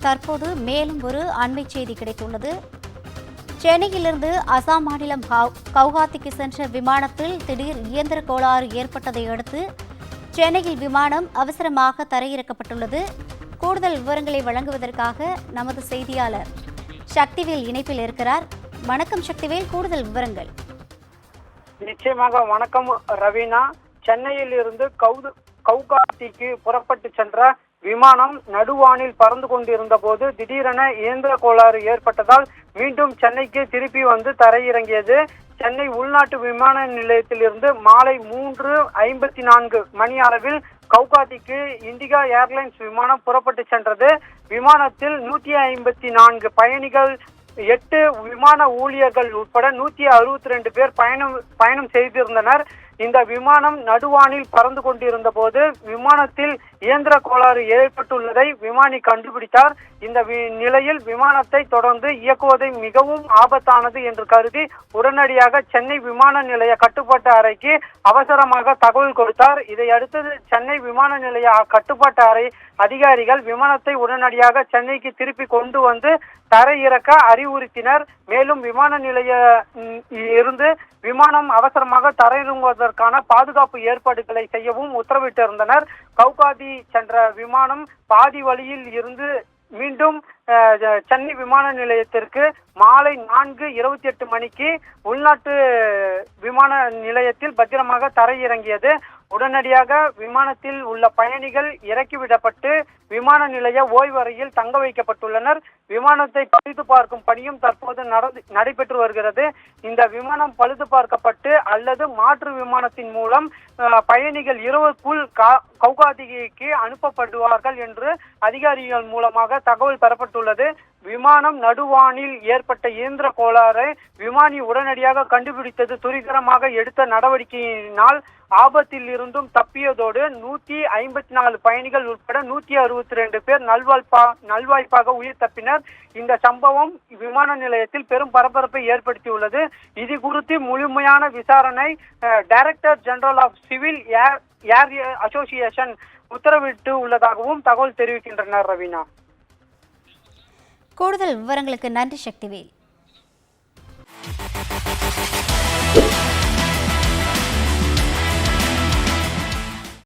தற்போது மேலும் ஒரு அண்மை செய்தி கிடைத்துள்ளது. சென்னையிலிருந்து அசாம் மாநிலம் கவுஹாத்திக்கு சென்ற விமானத்தில் திடீர் இயந்திர கோளாறு ஏற்பட்டதை அடுத்து சென்னையில் விமானம் அவசரமாக தரையிறக்கப்பட்டுள்ளது. கூடுதல் விவரங்களை வழங்குவதற்காக நமது செய்தியாளர் சக்திவேல் இணைப்பில் இருக்கிறார். வணக்கம் சக்திவேல், கூடுதல் விவரங்கள். நிச்சயமாக வணக்கம் ரவீனா. சென்னையில் இருந்து கவுகாத்திக்கு புறப்பட்டு சென்ற விமானம் நடுவானில் பறந்து கொண்டிருந்த போது திடீரென இயந்திர கோளாறு ஏற்பட்டதால் மீண்டும் சென்னைக்கு திருப்பி வந்து தரையிறங்கியது. சென்னை உள்நாட்டு விமான நிலையத்திலிருந்து மாலை 3:54 மணி அளவில் கவுகாத்திக்கு இண்டிகா ஏர்லைன்ஸ் விமானம் புறப்பட்டு சென்றது. விமானத்தில் 154 பயணிகள், 8 விமான ஊழியர்கள் உட்பட 162 பேர் பயணம் செய்திருந்தனர். இந்த விமானம் நடுவானில் பறந்து கொண்டிருந்த போது விமானத்தில் இயந்திர கோளாறு ஏற்பட்டுள்ளதை விமானி கண்டுபிடித்தார். இந்த நிலையில் விமானத்தை தொடர்ந்து இயக்குவதை மிகவும் ஆபத்தானது என்று கருதி உடனடியாக சென்னை விமான நிலைய கட்டுப்பாட்டு அறைக்கு அவசரமாக தகவல் கொடுத்தார். இதையடுத்து சென்னை விமான நிலைய கட்டுப்பாட்டு அறை அதிகாரிகள் விமானத்தை உடனடியாக சென்னைக்கு திருப்பி கொண்டு வந்து தரையிறக்க அறிவுறுத்தினர். மேலும் விமான நிலைய இருந்து விமானம் அவசரமாக தரையிறங்குவதற்கான பாதுகாப்பு ஏற்பாடுகளை செய்யவும் உத்தரவிட்டிருந்தனர். கவுகாத்தி சென்ற விமானம் பாதி வழியில் இருந்து மீண்டும் சென்னை விமான நிலையத்திற்கு மாலை 4:28 மணிக்கு உள்நாட்டு விமான நிலையத்தில் பத்திரமாக தரையிறங்கியது. உடனடியாக விமானத்தில் உள்ள பயணிகள் இறக்கிவிடப்பட்டு விமான நிலைய ஓய்வறையில் தங்க வைக்கப்பட்டுள்ளனர். விமானத்தை பழுது பார்க்கும் பணியும் தற்போது நடைபெற்று வருகிறது. இந்த விமானம் பழுது பார்க்கப்பட்டு அல்லது மாற்று விமானத்தின் மூலம் பயணிகள் இரவுக்குள் கவுகாத்திக்கு அனுப்பப்படுவார்கள் என்று அதிகாரிகள் மூலமாக தகவல் பெறப்பட்டுள்ளது. விமானம் நடுவானில் ஏற்பட்ட இயந்திர கோளாறை விமானி உடனடியாக கண்டுபிடித்தது துரிதமாக எடுத்த நடவடிக்கையினால் ஆபத்தில் இருந்தும் தப்பியதோடு 154 பயணிகள் உட்பட 162 பேர் நல்வாய்ப்பாக உயிர் தப்பினர். இந்த சம்பவம் விமான நிலையத்தில் பெரும் பரபரப்பை ஏற்படுத்தியுள்ளது. இது குறித்து முழுமையான விசாரணை director general of civil air association உத்தரவிட்டு உள்ளதாகவும் தகவல் தெரிவிக்கின்றனர். ரவீனா, கூடுதல் விவரங்களுக்கு நன்றி சக்திவேல்.